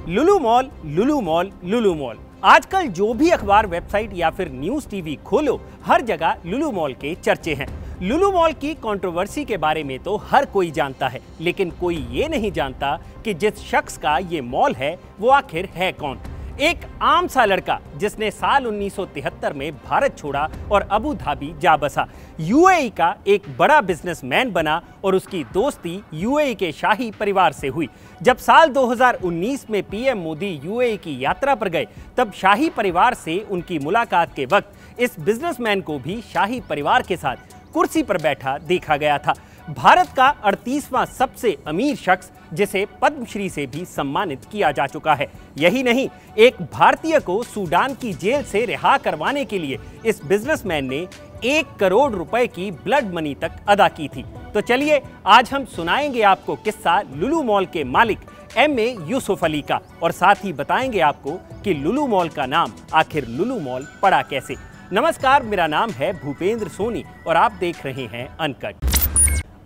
लुलु mall, लुलु mall, लुलु mall. आजकल जो भी अखबार, वेबसाइट या फिर न्यूज टीवी खोलो, हर जगह लुलु मॉल के चर्चे हैं। लुलु मॉल की कंट्रोवर्सी के बारे में तो हर कोई जानता है, लेकिन कोई ये नहीं जानता कि जिस शख्स का ये मॉल है वो आखिर है कौन। एक आम सा लड़का जिसने साल 1973 में भारत छोड़ा और अबू धाबी जा बसा, यूएई का एक बड़ा बिजनेसमैन बना और उसकी दोस्ती यूएई के शाही परिवार से हुई। जब साल 2019 में पीएम मोदी यूएई की यात्रा पर गए, तब शाही परिवार से उनकी मुलाकात के वक्त इस बिजनेसमैन को भी शाही परिवार के साथ कुर्सी पर बैठा देखा गया था। भारत का 38वां सबसे अमीर शख्स, जिसे पद्मश्री से भी सम्मानित किया जा चुका है। यही नहीं, एक भारतीय को सूडान की जेल से रिहा करवाने के लिए इस बिजनेसमैन ने 1 करोड़ रुपए की ब्लड मनी तक अदा की थी। तो चलिए आज हम सुनाएंगे आपको किस्सा लुलु मॉल के मालिक एमए यूसुफ अली का, और साथ ही बताएंगे आपको कि लुलु मॉल का नाम आखिर लुलु मॉल पड़ा कैसे। नमस्कार, मेरा नाम है भूपेंद्र सोनी और आप देख रहे हैं अनकट।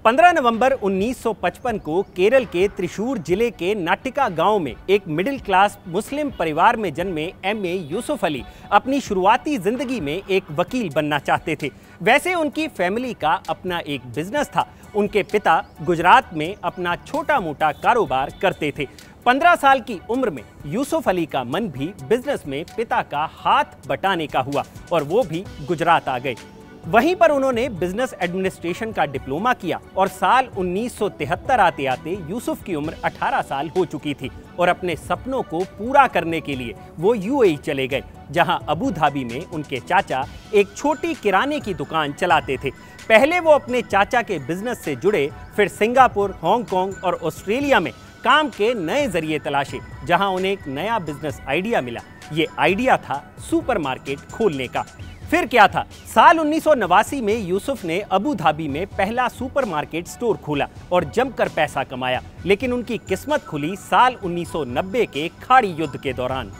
15 नवंबर 1955 को केरल के त्रिशूर जिले के नाटिका गांव में एक मिडिल क्लास मुस्लिम परिवार में जन्मे एमए यूसुफ अली अपनी शुरुआती जिंदगी में एक वकील बनना चाहते थे। वैसे उनकी फैमिली का अपना एक बिजनेस था। उनके पिता गुजरात में अपना छोटा मोटा कारोबार करते थे। 15 साल की उम्र में यूसुफ अली का मन भी बिजनेस में पिता का हाथ बटाने का हुआ और वो भी गुजरात आ गए। वहीं पर उन्होंने बिजनेस एडमिनिस्ट्रेशन का डिप्लोमा किया और साल 1973 आते आते यूसुफ की उम्र 18 साल हो चुकी थी और अपने सपनों को पूरा करने के लिए वो यूएई चले गए, जहां अबू धाबी में उनके चाचा एक छोटी किराने की दुकान चलाते थे। पहले वो अपने चाचा के बिजनेस से जुड़े, फिर सिंगापुर, हांगकांग और ऑस्ट्रेलिया में काम के नए जरिए तलाशे, जहां उन्हें एक नया बिजनेस आइडिया मिला। ये आइडिया था सुपरमार्केट खोलने का। फिर क्या था, साल 1989 में यूसुफ ने अबू धाबी में पहला सुपरमार्केट स्टोर खोला और जमकर पैसा कमाया। लेकिन उनकी किस्मत खुली साल 1990 के खाड़ी युद्ध के दौरान।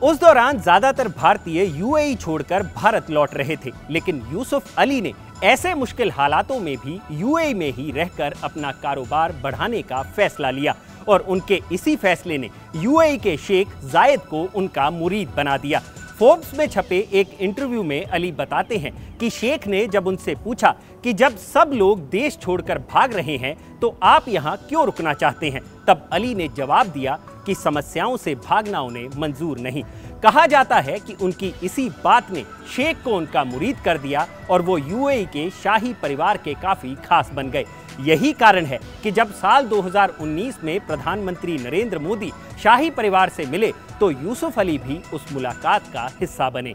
उस दौरान ज्यादातर भारतीय यूएई छोड़कर भारत लौट रहे थे, लेकिन यूसुफ अली ने ऐसे मुश्किल हालातों में भी यूएई में ही रहकर अपना कारोबार बढ़ाने का फैसला लिया और उनके इसी फैसले ने यूएई के शेख जायद को उनका मुरीद बना दिया। फोर्ब्स में छपे एक इंटरव्यू में अली बताते हैं कि शेख ने जब उनसे पूछा कि जब सब लोग देश छोड़कर भाग रहे हैं तो आप यहाँ क्यों रुकना चाहते हैं, तब अली ने जवाब दिया कि समस्याओं से भागना उन्हें मंजूर नहीं। कहा जाता है कि उनकी इसी बात ने शेख को उनका मुरीद कर दिया और वो यूएई के शाही परिवार के काफी खास बन गए। यही कारण है कि जब साल 2019 में प्रधानमंत्री नरेंद्र मोदी शाही परिवार से मिले तो यूसुफ अली भी उस मुलाकात का हिस्सा बने।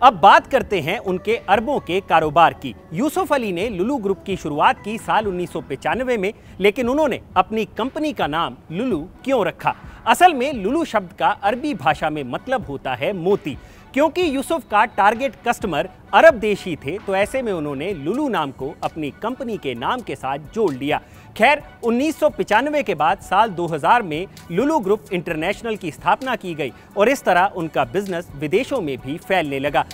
अब बात करते हैं उनके अरबों के कारोबार की। यूसुफ अली ने लुलु ग्रुप की शुरुआत की साल 1995 में, लेकिन उन्होंने अपनी कंपनी का नाम लुलु क्यों रखा? असल में लुलु शब्द का अरबी भाषा में मतलब होता है मोती। क्योंकि यूसुफ का टारगेट कस्टमर अरब देशी थे, तो ऐसे में उन्होंने लुलु नाम को अपनी कंपनी के नाम के साथ जोड़ लिया। खैर, 1995 के बाद साल 2000 में लुलु ग्रुप इंटरनेशनल की स्थापना की गई और इस तरह उनका बिजनेस विदेशों में भी फैलने लगा।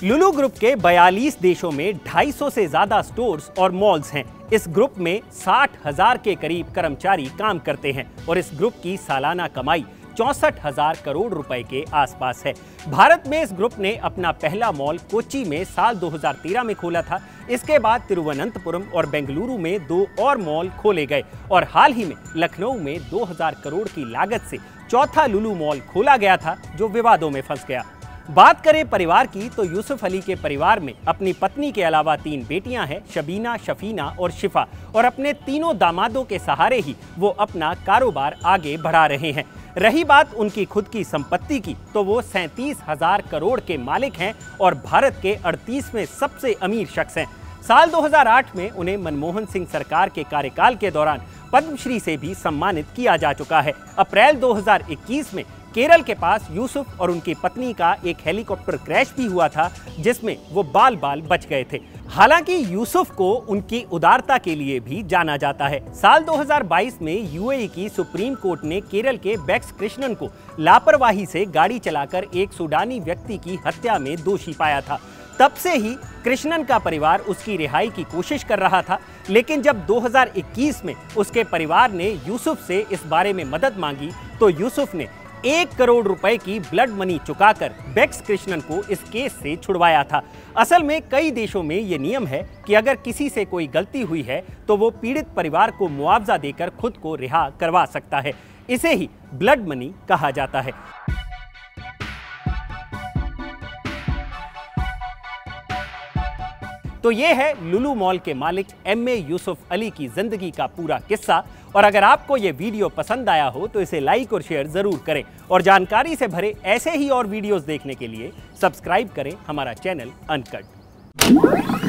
लुलु ग्रुप के 42 देशों में 250 से ज्यादा स्टोर्स और मॉल्स हैं। इस ग्रुप में 60,000 के करीब कर्मचारी काम करते हैं और इस ग्रुप की सालाना कमाई 64,000 करोड़ रुपए के आसपास है। भारत में इस ग्रुप ने अपना पहला मॉल कोच्चि में साल 2013 में खोला था। इसके बाद तिरुवनंतपुरम और बेंगलुरु में 2 और मॉल खोले गए और हाल ही में लखनऊ में 2000 करोड़ की लागत से चौथा लुलु मॉल खोला गया था, जो विवादों में फंस गया। बात करें परिवार की तो यूसुफ अली के परिवार में अपनी पत्नी के अलावा 3 बेटियां हैं, शबीना, शफीना और शिफा, और अपने तीनों दामादों के सहारे ही वो अपना कारोबार आगे बढ़ा रहे हैं। रही बात उनकी खुद की संपत्ति की, तो वो 37,000 करोड़ के मालिक हैं और भारत के 38वें सबसे अमीर शख्स हैं। साल 2008 में उन्हें मनमोहन सिंह सरकार के कार्यकाल के दौरान पद्मश्री से भी सम्मानित किया जा चुका है। अप्रैल 2021 में केरल के पास यूसुफ और उनकी पत्नी का एक हेलीकॉप्टर क्रैश भी हुआ था, जिसमें वो बाल बाल बच गए थे। हालांकि यूसुफ को उनकी उदारता के लिए भी जाना जाता है। साल 2022 में यूएई की सुप्रीम कोर्ट ने केरल के बैक्स कृष्णन को लापरवाही से गाड़ी चलाकर एक सूडानी व्यक्ति की हत्या में दोषी पाया था। तब से ही कृष्णन का परिवार उसकी रिहाई की कोशिश कर रहा था, लेकिन जब 2021 में उसके परिवार ने यूसुफ से इस बारे में मदद मांगी तो यूसुफ ने 1 करोड़ रुपए की ब्लड मनी चुकाकर बेक्स कृष्णन को इस केस से छुड़वाया था। असल में कई देशों में ये नियम है कि अगर किसी से कोई गलती हुई है तो वो पीड़ित परिवार को मुआवजा देकर खुद को रिहा करवा सकता है। इसे ही ब्लड मनी कहा जाता है। तो ये है लुलु मॉल के मालिक एमए यूसुफ अली की जिंदगी का पूरा किस्सा। और अगर आपको ये वीडियो पसंद आया हो तो इसे लाइक और शेयर जरूर करें और जानकारी से भरे ऐसे ही और वीडियोस देखने के लिए सब्सक्राइब करें हमारा चैनल अनकट।